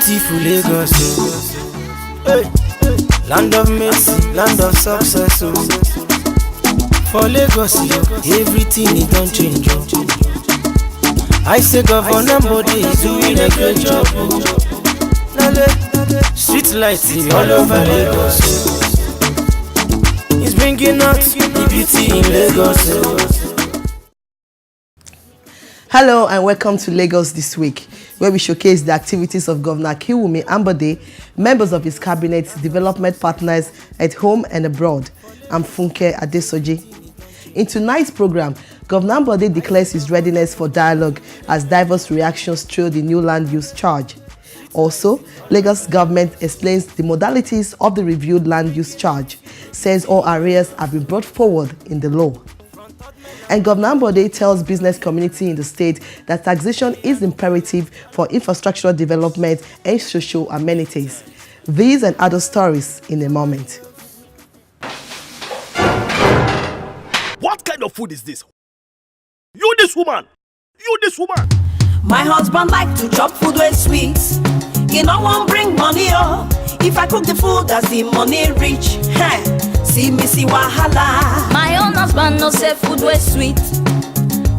Beautiful Lagos, oh. Hey. Land of mercy, land of success, oh. For Lagos, everything is done change, oh. I say Governor Body is doing a great job, oh. Street lights all over Lagos, oh. He's bringing out the beauty in Lagos, oh. Hello and welcome to Lagos This Week, where we showcase the activities of Governor Akinwumi Ambode, members of his cabinet, development partners at home and abroad. I'm Funke Adesoji. In tonight's program, Governor Ambode declares his readiness for dialogue as diverse reactions through the new land use charge. Also, Lagos government explains the modalities of the reviewed land use charge, says all areas have been brought forward in the law. And Governor Ambode tells business community in the state that taxation is imperative for infrastructural development and social amenities. These and other stories in a moment. What kind of food is this? You this woman! My husband like to chop food with sweets. He no one bring money oh. If I cook the food, does the money reach? See me see wahala. My own husband no say food was sweet.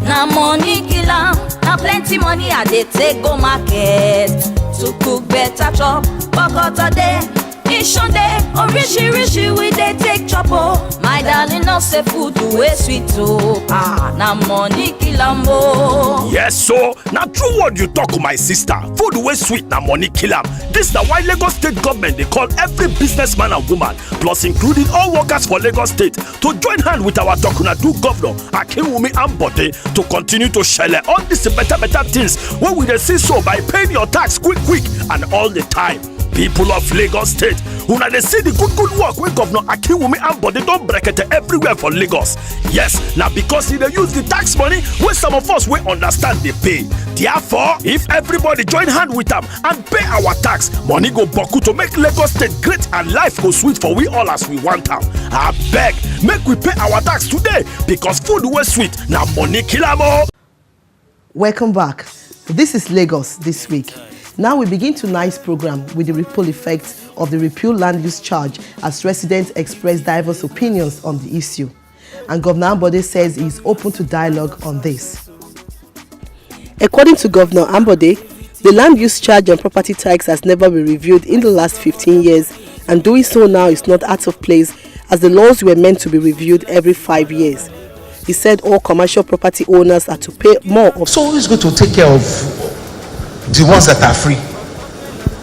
Na money kill am. Na plenty money I dey take go market to cook better chop. Bokota dey, Ishon dey, Orishi we dey take chop oh. My darling no say food way sweet oh. Na money kill am oh. Yes, so now true word you talk to my sister. Food way sweet na money kill am. This na why Lagos State government they call every businessman and woman, plus including all workers for Lagos State, to join hand with our Dokunadu governor Akinwumi Ambode to continue to share all these better things when we dey see so by paying your tax quick and all the time. People of Lagos State, una dey see the good work wey Governor Akinwumi Ambode don brekete everywhere for Lagos. Yes, now because he dey use the tax money wey some of us wey understand dey pay. Therefore, if everybody join hand with am and pay our tax, money go boku to make Lagos State great and life go sweet for we all as we want am. Abeg, make we pay our tax today because food wey sweet na money kill am o. Welcome back. This is Lagos This Week. Now we begin tonight's program with the ripple effects of the repeal land use charge as residents express diverse opinions on the issue. And Governor Ambode says he is open to dialogue on this. According to Governor Ambode, the land use charge on property tax has never been reviewed in the last 15 years, and doing so now is not out of place as the laws were meant to be reviewed every 5 years. He said all commercial property owners are to pay more of. So who's going to take care of the ones that are free?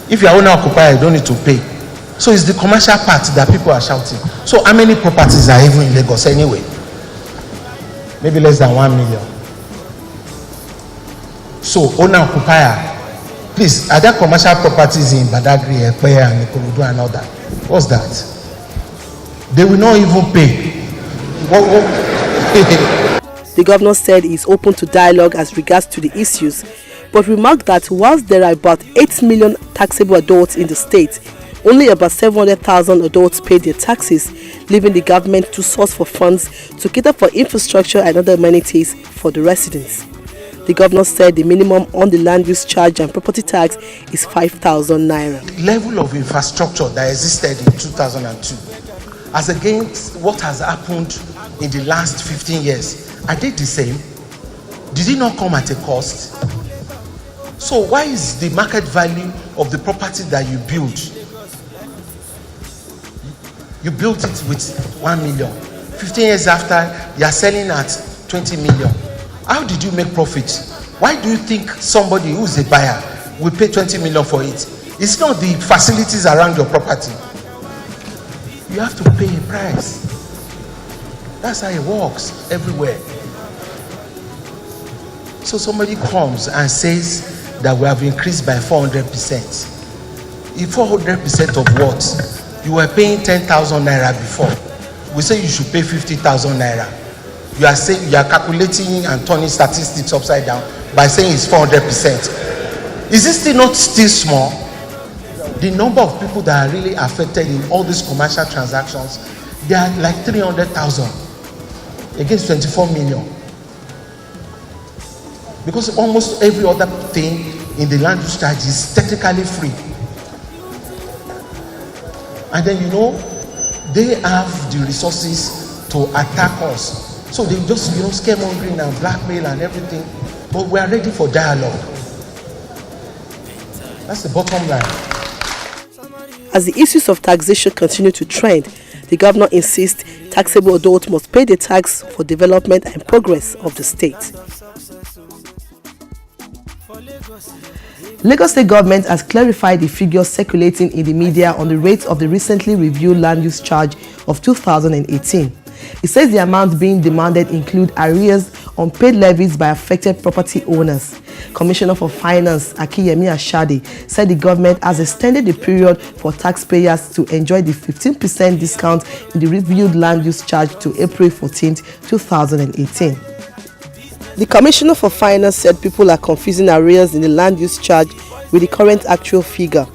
If you are owner occupier, you don't need to pay. So it's the commercial part that people are shouting. So how many properties are even in Lagos anyway? Maybe less than 1 million. So owner occupier, please, are there commercial properties in Badagry, Ekpe and Ikorodu and all that? What's that? They will not even pay. The governor said he is open to dialogue as regards to the issues, but remarked that whilst there are about 8 million taxable adults in the state, only about 700,000 adults pay their taxes, leaving the government to source for funds to cater for infrastructure and other amenities for the residents. The governor said the minimum on the land use charge and property tax is 5,000 naira. The level of infrastructure that existed in 2002 as against what has happened in the last 15 years, are they the same? Did it not come at a cost? So why is the market value of the property that you built? You built it with 1 million. 15 years after, you are selling at 20 million. How did you make profit? Why do you think somebody who is a buyer will pay 20 million for it? It's not the facilities around your property. You have to pay a price. That's how it works everywhere. So somebody comes and says that we have increased by 400%. If 400% of what? You were paying 10,000 naira before. We say you should pay 50,000 naira. You are saying you are calculating and turning statistics upside down by saying it's 400%. Is it still small? The number of people that are really affected in all these commercial transactions, they are like 300,000 against 24 million. Because almost every other thing in the land use charge is technically free. And then they have the resources to attack us. So they just scaremongering and blackmail and everything. But we are ready for dialogue. That's the bottom line. As the issues of taxation continue to trend, the governor insists taxable adults must pay the tax for development and progress of the state. Lagos State government has clarified the figures circulating in the media on the rates of the recently reviewed land use charge of 2018. It says the amount being demanded include arrears on paid levies by affected property owners. Commissioner for Finance Akiyemi Ashade said the government has extended the period for taxpayers to enjoy the 15% discount in the reviewed land use charge to April 14, 2018. The Commissioner for Finance said people are confusing arrears in the land use charge with the current actual figure.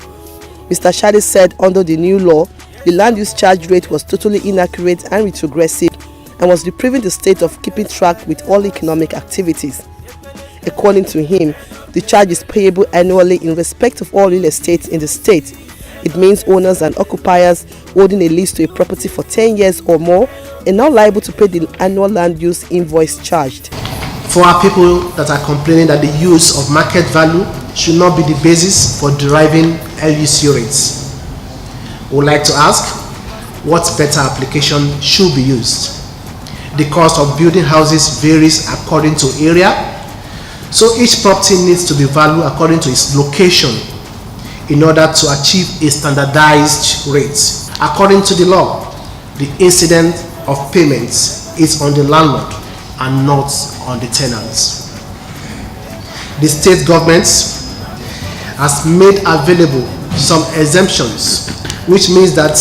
Mr. Ashade said under the new law, the land use charge rate was totally inaccurate and retrogressive and was depriving the state of keeping track with all economic activities. According to him, the charge is payable annually in respect of all real estate in the state. It means owners and occupiers holding a lease to a property for 10 years or more are now liable to pay the annual land use invoice charged. For our people that are complaining that the use of market value should not be the basis for deriving LUC rates, we would like to ask what better application should be used. The cost of building houses varies according to area, so each property needs to be valued according to its location in order to achieve a standardized rate. According to the law, the incidence of payments is on the landlord and not on the tenants. The state government has made available some exemptions, which means that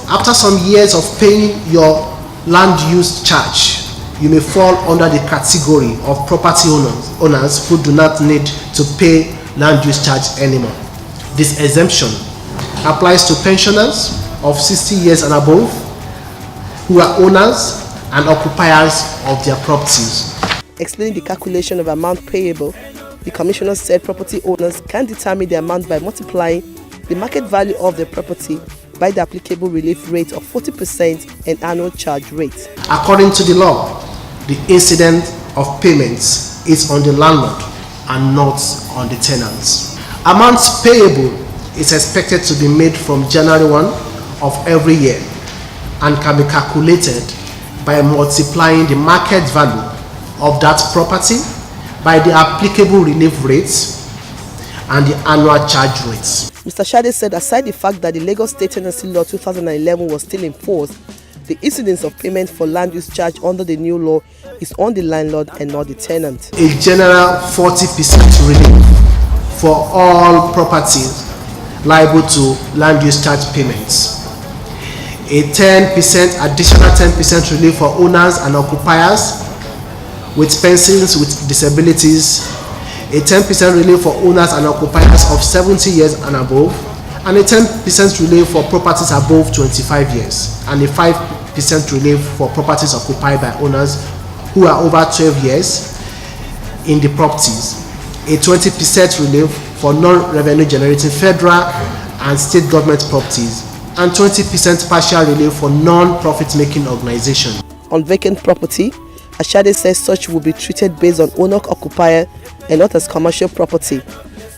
after some years of paying your land use charge, you may fall under the category of property owners who do not need to pay land use charge anymore. This exemption applies to pensioners of 60 years and above who are owners and occupiers of their properties. Explaining the calculation of amount payable, the Commissioner said property owners can determine the amount by multiplying the market value of their property by the applicable relief rate of 40% and annual charge rate. According to the law, the incidence of payments is on the landlord and not on the tenants. Amounts payable is expected to be made from January 1 of every year and can be calculated by multiplying the market value of that property by the applicable relief rates and the annual charge rates. Mr. Ashade said aside the fact that the Lagos State Tenancy Law 2011 was still in force, the incidence of payment for land use charge under the new law is on the landlord and not the tenant. A general 40% relief for all properties liable to land use charge payments. A 10% additional 10% relief for owners and occupiers with persons with disabilities, a 10% relief for owners and occupiers of 70 years and above, and a 10% relief for properties above 25 years, and a 5% relief for properties occupied by owners who are over 12 years in the properties, a 20% relief for non-revenue generating federal and state government properties, and 20% partial relief for non-profit making organizations. On vacant property, Ashade says such will be treated based on owner-occupier and not as commercial property,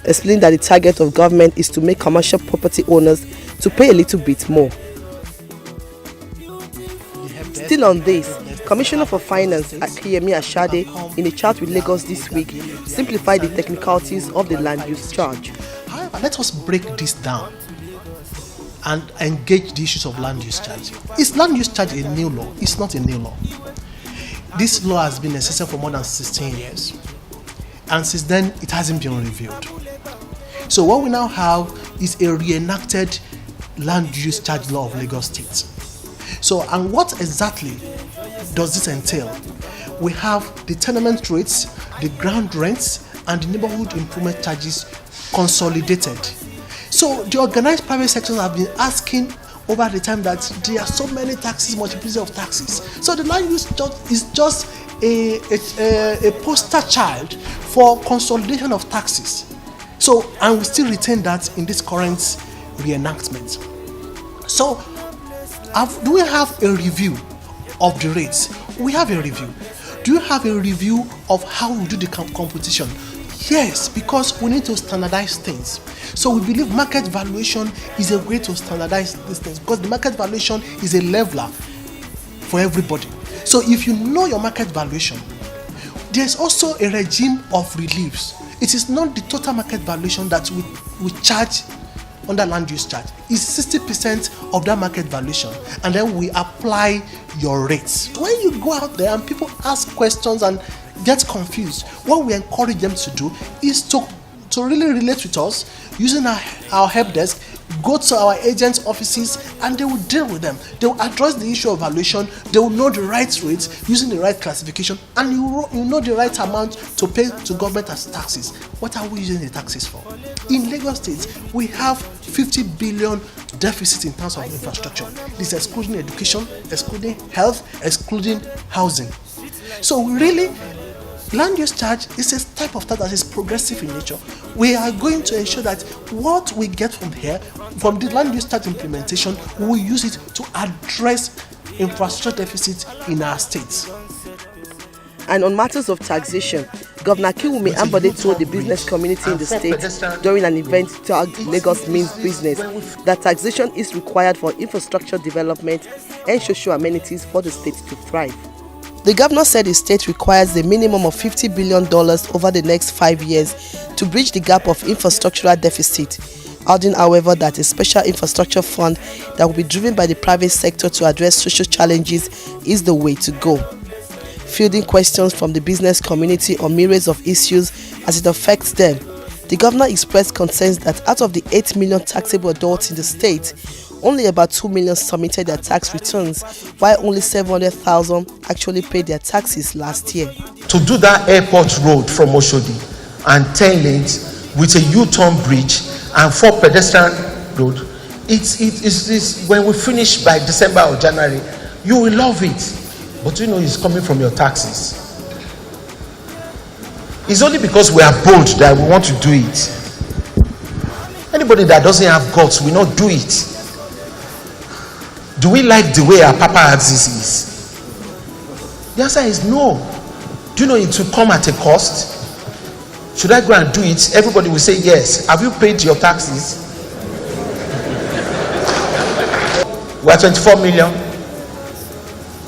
explaining that the target of government is to make commercial property owners to pay a little bit more. Still on this, Commissioner for Finance Akiyemi Ashade, in a chat with Lagos this week, simplified the technicalities of the land use charge. However, let us break this down and engage the issues of land use charge. Is land use charge a new law? It's not a new law. This law has been existing for more than 16 years. And since then, it hasn't been reviewed. So what we now have is a reenacted land use charge law of Lagos State. So, and what exactly does this entail? We have the tenement rates, the ground rents, and the neighborhood improvement charges consolidated. So the organized private sectors have been asking over the time that there are so many taxes, multiplicity of taxes. So the land use is just a poster child for consolidation of taxes. So, and we still retain that in this current reenactment. So, do we have a review of the rates? We have a review. Do you have a review of how we do the competition? Yes, because we need to standardize things. So we believe market valuation is a way to standardize these things, because the market valuation is a leveler for everybody. So if you know your market valuation, there's also a regime of reliefs. It is not the total market valuation that we charge under land use charge. It's 60% of that market valuation, and then we apply your rates. When you go out there and people ask questions and get confused, what we encourage them to do is to really relate with us using our help desk. Go to our agents' offices and they will deal with them. They will address the issue of valuation. They will know the right rates using the right classification, and you know the right amount to pay to government as taxes. What are we using the taxes for? In Lagos State, we have 50 billion deficit in terms of infrastructure. This is excluding education, excluding health, excluding housing. So really, land use charge is a type of tax that is progressive in nature. We are going to ensure that what we get from here, from the land use charge implementation, we will use it to address infrastructure deficit in our states. And on matters of taxation, Governor Akinwumi Ambode told the business community in the state during an event tagged Lagos Means Business that taxation is required for infrastructure development and social amenities for the state to thrive. The governor said his state requires a minimum of $50 billion over the next 5 years to bridge the gap of infrastructural deficit, adding, however, that a special infrastructure fund that will be driven by the private sector to address social challenges is the way to go. Fielding questions from the business community on myriads of issues as it affects them, the governor expressed concerns that out of the 8 million taxable adults in the state, only about 2 million submitted their tax returns, while only 700,000 actually paid their taxes last year. To do that airport road from Oshodi and 10 lanes with a U-turn bridge and 4 pedestrian road, it's when we finish by December or January, you will love it. But you know it's coming from your taxes. It's only because we are bold that we want to do it. Anybody that doesn't have guts will not do it. Do we like the way our paparazzi is? The answer is no. Do you know it will come at a cost? Should I go and do it? Everybody will say yes. Have you paid your taxes? We are 24 million.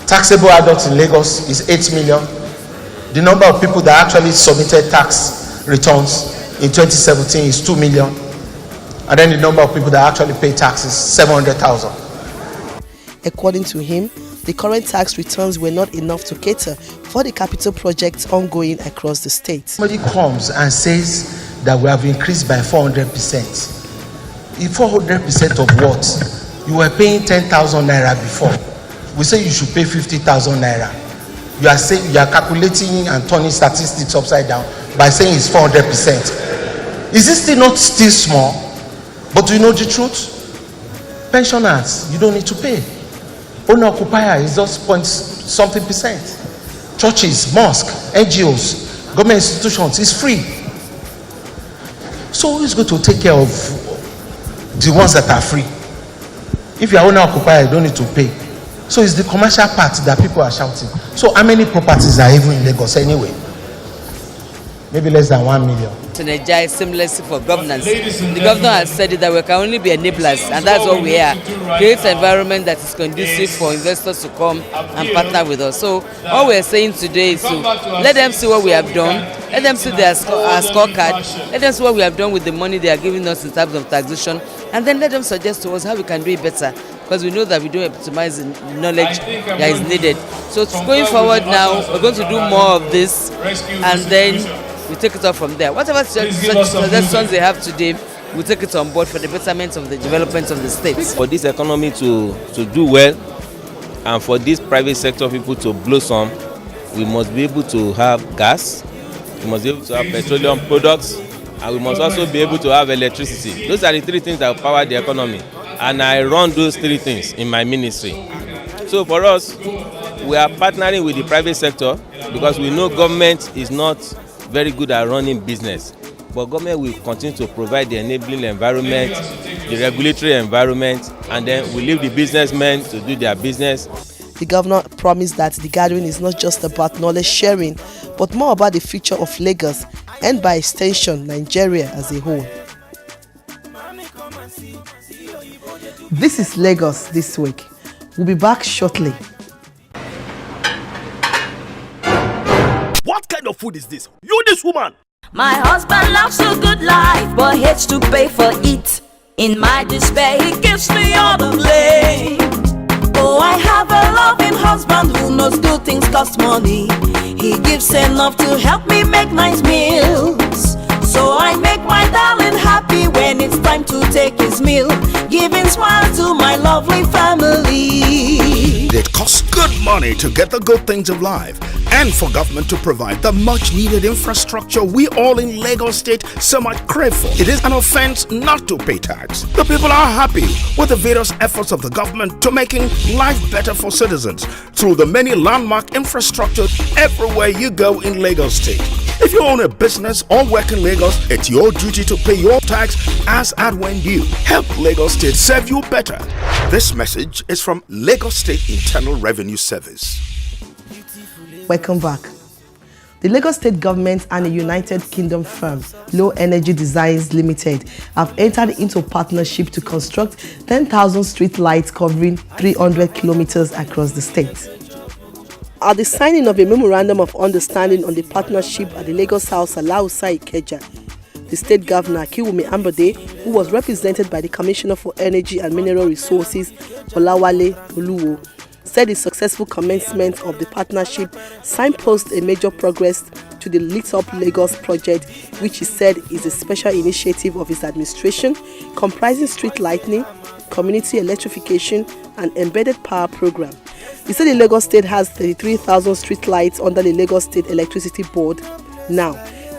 Taxable adults in Lagos is 8 million. The number of people that actually submitted tax returns in 2017 is 2 million. And then the number of people that actually pay taxes, 700,000. According to him, the current tax returns were not enough to cater for the capital projects ongoing across the state. Somebody comes and says that we have increased by 400%. If 400% of what? You were paying 10,000 naira before. We say you should pay 50,000 naira. You are saying you are calculating and turning statistics upside down by saying it's 400%. Is this still not small? But do you know the truth? Pensioners, you don't need to pay. Owner occupier is just something percent. Churches, mosques, NGOs, government institutions is free. So who is going to take care of the ones that are free? If you are owner occupier, you don't need to pay. So it's the commercial part that people are shouting. So how many properties are even in Lagos anyway? Maybe less than 1 million. To energize seamlessly for governance. The governor has said that we can only be enablers, and that's what we are. Create an environment that is conducive for investors to come and partner with us. So all we are saying today is to let them see what we have done, let them see our scorecard, let them see what we have done with the money they are giving us in terms of taxation, and then let them suggest to us how we can do it better, because we know that we don't optimize the knowledge that is needed. So going forward now, we're going to do more of this, and then we take it off from there. Whatever suggestions they have today, we take it on board for the betterment of the development of the state. For this economy to do well, and for this private sector people to blossom, we must be able to have gas, we must be able to have petroleum products, and we must also be able to have electricity. Those are the 3 things that power the economy, and I run those 3 things in my ministry. So for us, we are partnering with the private sector because we know government is not very good at running business. but government will continue to provide the enabling environment, the regulatory environment, and then we leave the businessmen to do their business. The governor promised that the gathering is not just about knowledge sharing, but more about the future of Lagos and by extension, Nigeria as a whole. This is Lagos This Week. We'll be back shortly. What kind of food is this? You, this woman! My husband loves a good life, but hates to pay for it. In my despair, he gives me all the blame. Oh, I have a loving husband who knows good things cost money. He gives enough to help me make nice meals. So I make my darling happy when it's time to take his meal, giving smiles to my lovely family. It costs good money to get the good things of life and for government to provide the much needed infrastructure we all in Lagos State so much crave for. It is an offense not to pay tax. The people are happy with the various efforts of the government to making life better for citizens through the many landmark infrastructure everywhere you go in Lagos State. If you own a business or work in Lagos, it's your duty to pay your tax as and when due. Help Lagos State serve you better. This message is from Lagos State Internal Revenue Service. Welcome back. The Lagos State government and the United Kingdom firm Low Energy Designs Limited have entered into a partnership to construct 10,000 street lights covering 300 kilometers across the state. At the signing of a memorandum of understanding on the partnership at the Lagos House Alausa Ikeja, the state governor Akiwumi Ambode, who was represented by the Commissioner for Energy and Mineral Resources Olawale Oluwo, said the successful commencement of the partnership signposts a major progress to the Lit Up Lagos project, which he said is a special initiative of his administration, comprising street lighting, community electrification, and embedded power program. He said the Lagos State has 33,000 street lights under the Lagos State Electricity Board. Now,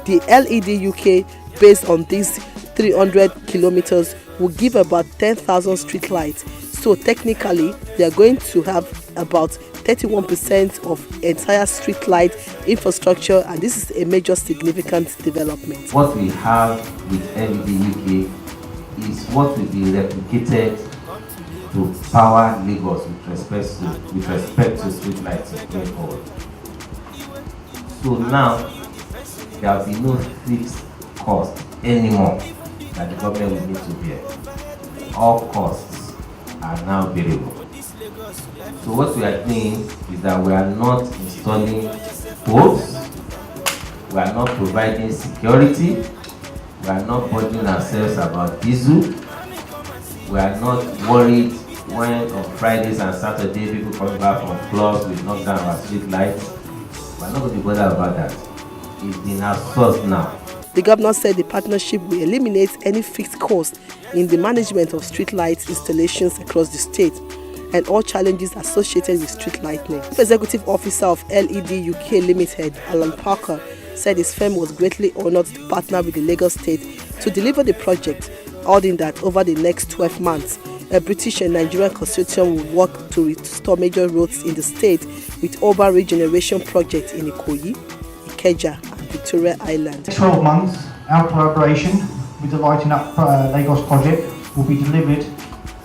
the LED UK, based on these 300 kilometers, will give about 10,000 street lights. So technically, they are going to have about 31% of entire street light infrastructure, and this is a major significant development. What we have with LED UK is what will be replicated to power Lagos with respect to street lights going forward. So now there will be no fixed cost anymore that the government will need to bear. All costs are now variable. So what we are doing is that we are not installing poles, we are not providing security, we are not burdening ourselves about diesel, we are not worried when on Fridays and Saturdays people coming back from clubs will knock down our street lights. We are not going to be bothered about that. It's been outsourced now. The governor said the partnership will eliminate any fixed cost in the management of street lights installations across the state and all challenges associated with street lighting. Chief Executive Officer of LED UK Limited, Alan Parker, said his firm was greatly honored to partner with the Lagos State to deliver the project, adding that over the next 12 months, a British and Nigerian consortium will work to restore major roads in the state with urban regeneration projects in Ikoyi, Ikeja, and Victoria Island. In 12 months, our collaboration with the Lighting Up Lagos project will be delivered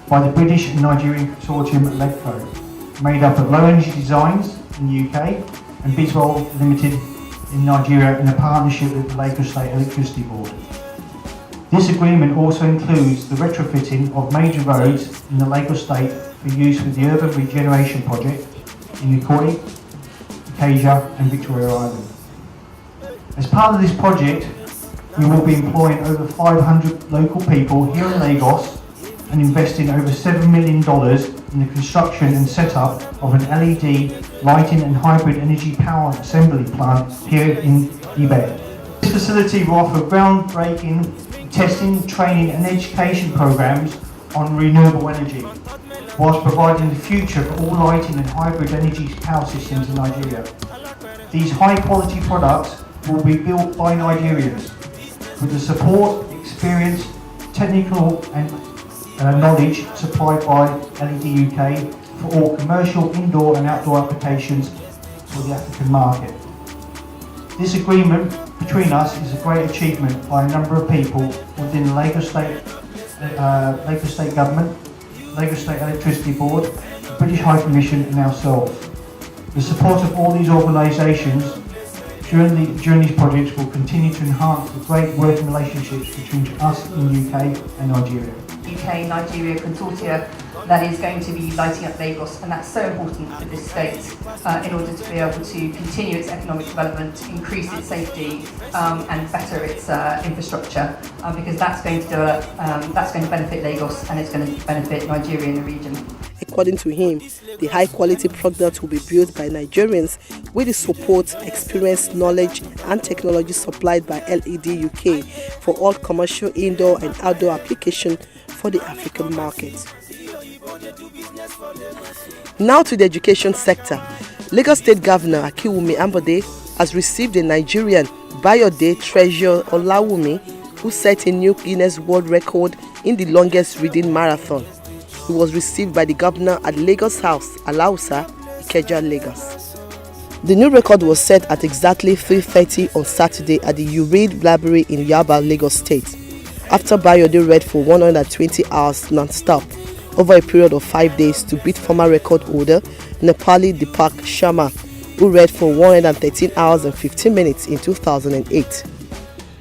by the British and Nigerian consortium LEGCO, made up of Low Energy Designs in the UK and Biswell Limited in Nigeria in a partnership with the Lagos State Electricity Board. This agreement also includes the retrofitting of major roads in the Lagos State for use with the Urban Regeneration Project in Ikoyi, Ikeja and Victoria Island. As part of this project, we will be employing over 500 local people here in Lagos and investing over $7 million in the construction and setup of an LED lighting and hybrid energy power assembly plant here in Ibe. This facility will offer groundbreaking testing, training and education programs on renewable energy, whilst providing the future for all lighting and hybrid energy power systems in Nigeria. These high quality products will be built by Nigerians with the support, experience, technical and knowledge supplied by LED UK for all commercial indoor and outdoor applications for the African market. This agreement between us is a great achievement by a number of people within Lagos State Government, Lagos State Electricity Board, the British High Commission and ourselves. The support of all these organisations during these projects will continue to enhance the great working relationships between us in the UK and Nigeria. UK-Nigeria consortia that is going to be lighting up Lagos, and that's so important for this state in order to be able to continue its economic development, increase its safety and better its infrastructure, because that's going to benefit Lagos and it's going to benefit Nigeria in the region. According to him, the high-quality product will be built by Nigerians with the support, experience, knowledge and technology supplied by LED UK for all commercial indoor and outdoor application for the African market. Now to the education sector. Lagos State Governor Akinwumi Ambode has received a Nigerian Bayode Treasure Olawumi, who set a new Guinness World Record in the longest reading marathon. He was received by the governor at Lagos House, Alausa, Ikeja, Lagos. The new record was set at exactly 3:30 on Saturday at the URead Library in Yaba, Lagos State, after Bayode read for 120 hours non-stop over a period of 5 days to beat former record holder Nepali Deepak Sharma, who read for 113 hours and 15 minutes in 2008.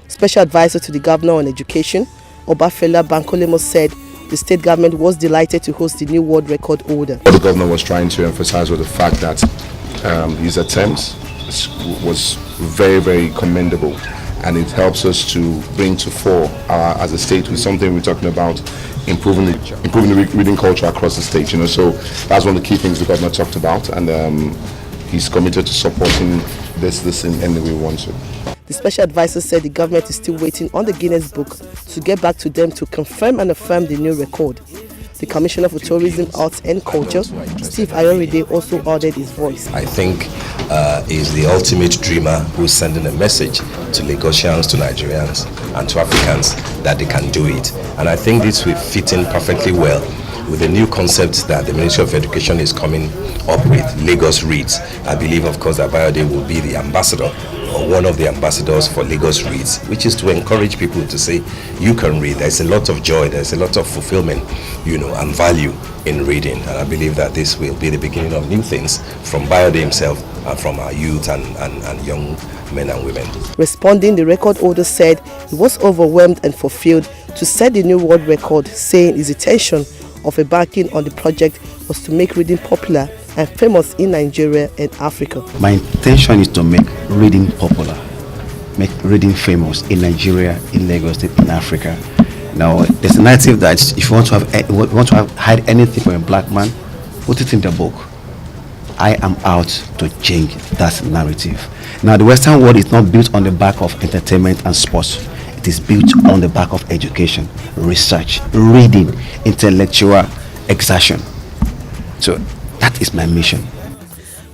Special advisor to the governor on education, Obafela Bankolemo, said the state government was delighted to host the new world record holder. What the governor was trying to emphasize was the fact that his attempts was very, very commendable, and it helps us to bring to fore as a state with something we're talking about, improving the reading culture across the state. So that's one of the key things the governor talked about, and he's committed to supporting this in any way we want to. The special advisor said the government is still waiting on the Guinness Book to get back to them to confirm and affirm the new record. The Commissioner for Tourism, Arts and Culture, Steve Ayoride, also added his voice. I think is the ultimate dreamer who's sending a message to Lagosians, to Nigerians and to Africans that they can do it. And I think this will fit in perfectly well with the new concept that the Ministry of Education is coming up with, Lagos Reads. I believe, of course, that Bayode will be the ambassador or one of the ambassadors for Lagos Reads, which is to encourage people to say, you can read. There's a lot of joy, there's a lot of fulfillment, and value in reading. And I believe that this will be the beginning of new things from Bayode himself and from our youth and young men and women. Responding, the record holder said he was overwhelmed and fulfilled to set the new world record, saying his intention of embarking on the project was to make reading popular and famous in Nigeria and Africa. My intention is to make reading popular, make reading famous in Nigeria, in Lagos State, in Africa. Now, there's a narrative that if you want to hide anything from a black man, put it in the book. I am out to change that narrative. Now, the Western world is not built on the back of entertainment and sports. It is built on the back of education, research, reading, intellectual exertion. So that is my mission.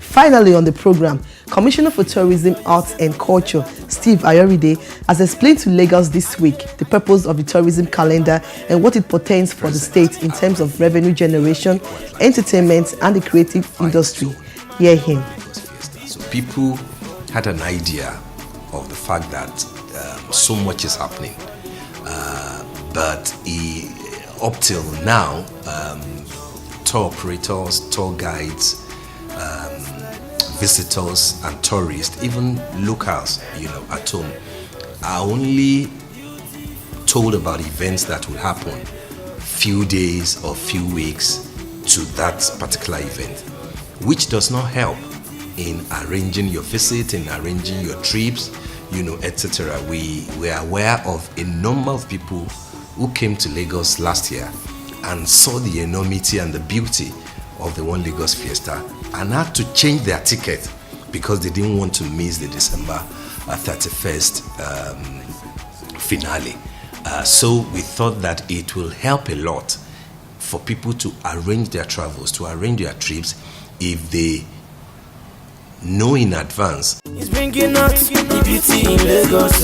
Finally on the program, Commissioner for Tourism, Arts and Culture, Steve Ayoride, has explained to Lagos this week the purpose of the tourism calendar and what it portends for the state in terms of revenue generation, entertainment and the creative industry. Hear him. So people had an idea of the fact that so much is happening, but up till now, tour operators, tour guides, visitors and tourists, even locals, at home, are only told about events that will happen few days or few weeks to that particular event, which does not help in arranging your visit, in arranging your trips, etc. We are aware of a number of people who came to Lagos last year and saw the enormity and the beauty of the One Lagos Fiesta and had to change their ticket because they didn't want to miss the December 31st finale. So we thought that it will help a lot for people to arrange their travels, to arrange their trips, if they know in advance. It's bringing out the beauty in Lagos.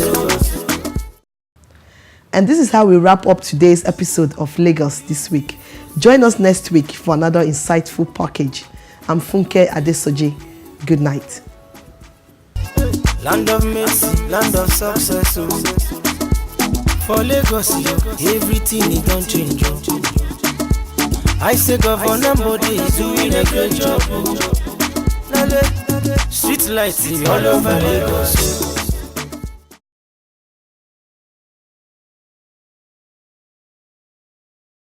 And this is how we wrap up today's episode of Lagos This Week. Join us next week for another insightful package. I'm Funke Adesoji. Good night. Land of mercy, land of success. Oh. For Lagos, everything is done change. Oh. I say Governor Bode is doing a great job. Oh. Street lights all over Lagos.